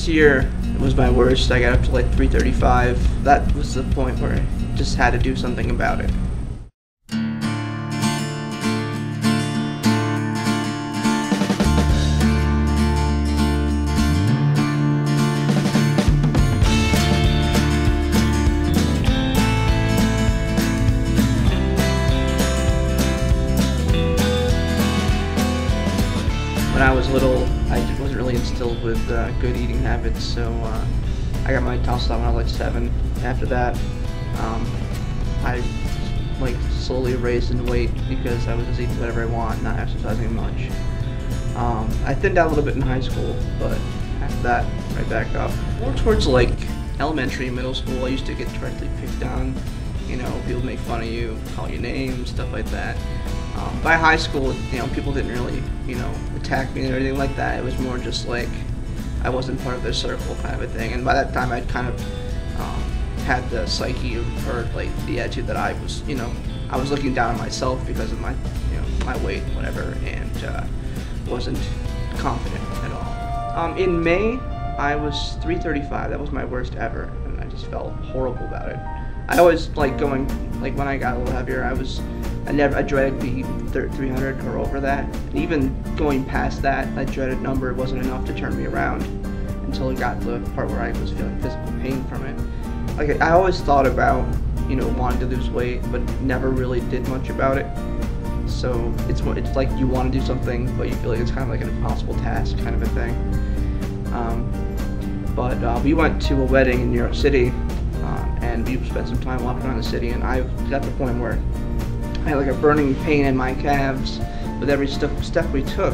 This year was my worst. I got up to like 335. That was the point where I just had to do something about it. When I was little, I wasn't really instilled with good eating habits, so I got my tonsils out when I was like 7. After that, I like slowly raised in weight because I was just eating whatever I want, not exercising much. I thinned out a little bit in high school, but after that, right back up. More towards like elementary, middle school, I used to get directly picked on. You know, people make fun of you, call you names, stuff like that. By high school, you know, people didn't really, you know, attack me or anything like that. It was more just like I wasn't part of their circle kind of a thing. And by that time, I'd kind of had the psyche or like the attitude that I was, you know, I was looking down on myself because of my, you know, my weight, whatever, and wasn't confident at all. In May, I was 335. That was my worst ever, and I just felt horrible about it. I always like going, like when I got a little heavier, I dreaded being 300 or over that. And even going past that dreaded number wasn't enough to turn me around until it got to the part where I was feeling physical pain from it. Like I always thought about, you know, wanting to lose weight, but never really did much about it. So it's like you want to do something, but you feel like it's kind of like an impossible task kind of a thing. But we went to a wedding in New York City, and we spent some time walking around the city, and I got to the point where I had like a burning pain in my calves with every step we took,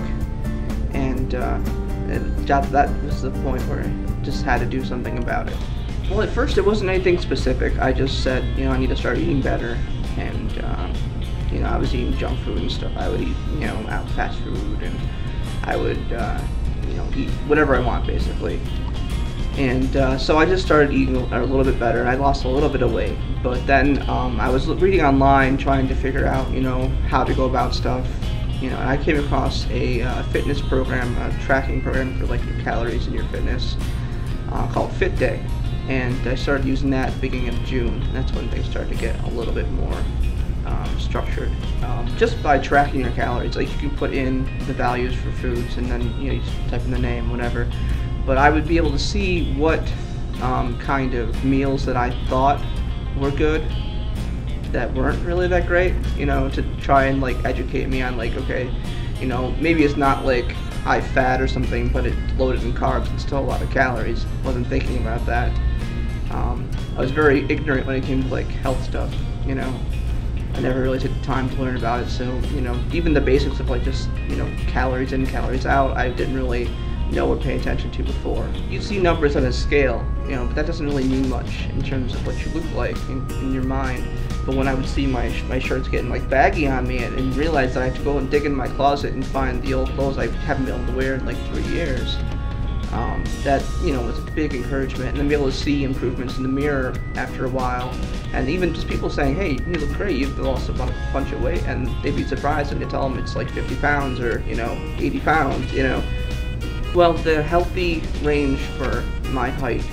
and that was the point where I just had to do something about it. Well, at first it wasn't anything specific. I just said, you know, I need to start eating better, and you know, I was eating junk food and stuff. I would eat, you know, out fast food, and I would, you know, eat whatever I want basically. And so I just started eating a little bit better, and I lost a little bit of weight. But then I was reading online, trying to figure out, you know, how to go about stuff. You know, and I came across a fitness program, a tracking program for like your calories and your fitness, called Fit Day. And I started using that at the beginning of June. And that's when things started to get a little bit more structured. Just by tracking your calories, like you can put in the values for foods, and then you know, you just type in the name, whatever. But I would be able to see what kind of meals that I thought were good that weren't really that great, you know, to try and like educate me on like, okay, you know, maybe it's not like high fat or something, but it's loaded in carbs and still a lot of calories. Wasn't thinking about that. I was very ignorant when it came to like health stuff, you know. I never really took the time to learn about it, so, you know, even the basics of like just, you know, calories in, calories out, I didn't really know or pay attention to before. You see numbers on a scale, you know, but that doesn't really mean much in terms of what you look like in your mind. But when I would see my shirts getting like baggy on me and realize that I have to go and dig in my closet and find the old clothes I haven't been able to wear in like 3 years, that, you know, was a big encouragement. And then be able to see improvements in the mirror after a while, and even just people saying, hey, you look great, you've lost a bunch of weight, and they'd be surprised when you tell them it's like 50 pounds or, you know, 80 pounds, you know. Well, the healthy range for my height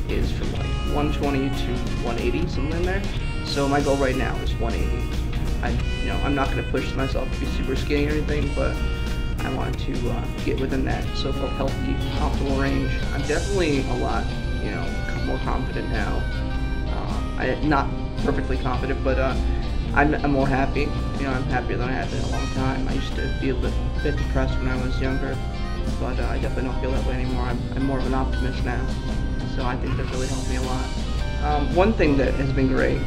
is from like 120 to 180, something in there. So my goal right now is 180. You know, I'm not going to push myself to be super skinny or anything, but I want to get within that so-called healthy, optimal range. I'm definitely a lot, you know, more confident now. I'm not perfectly confident, but I'm more happy. You know, I'm happier than I have been in a long time. I used to be a bit depressed when I was younger, but I definitely don't feel that way anymore. I'm more of an optimist now, so I think that really helped me a lot. One thing that has been great,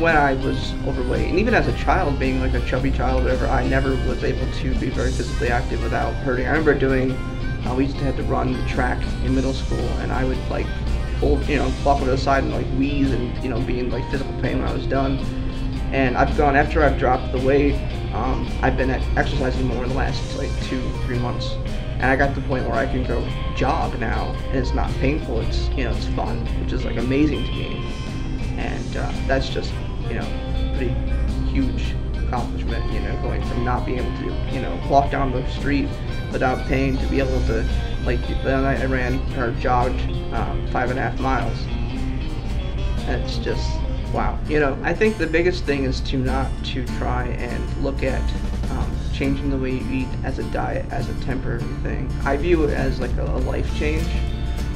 when I was overweight, and even as a child, being like a chubby child or whatever, I never was able to be very physically active without hurting. I remember doing, we used to have to run the track in middle school, and I would like walk over to the side and like wheeze and, you know, be in like physical pain when I was done. And after I've dropped the weight, I've been exercising more in the last like 2-3 months. And I got to the point where I can go jog now, and it's not painful, it's, you know, it's fun, which is like amazing to me. And that's just, you know, pretty huge accomplishment, you know, going from not being able to, you know, walk down the street without pain to be able to Like the other night I ran or jogged 5.5 miles. And it's just wow. You know, I think the biggest thing is to not to try and look at changing the way you eat as a diet as a temporary thing. I view it as like a life change.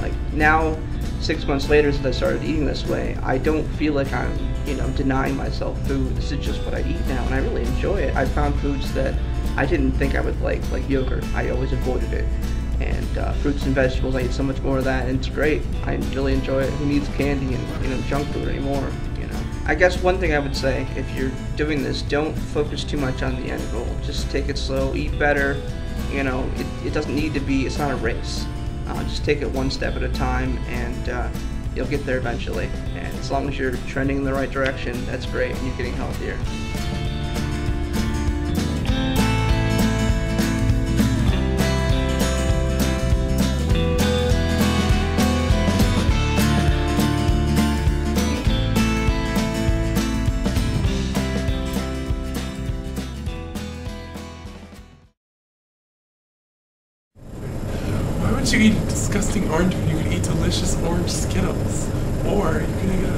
Like now, 6 months later since I started eating this way, I don't feel like I'm, you know, denying myself food. This is just what I eat now, and I really enjoy it. I found foods that I didn't think I would like yogurt. I always avoided it. And fruits and vegetables, I eat so much more of that, and it's great. I really enjoy it. Who needs candy and, you know, junk food anymore? You know. I guess one thing I would say, if you're doing this, don't focus too much on the end goal. Just take it slow, eat better. You know, it doesn't need to be. It's not a race. Just take it one step at a time, and you'll get there eventually. And as long as you're trending in the right direction, that's great, and you're getting healthier. Why would you eat disgusting orange when you can eat delicious orange Skittles? Or you can get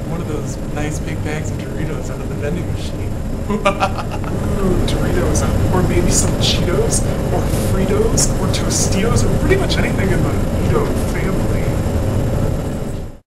one of those nice big bags of Doritos out of the vending machine. Ooh, Doritos, or maybe some Cheetos, or Fritos, or Tostitos, or pretty much anything in the Cheeto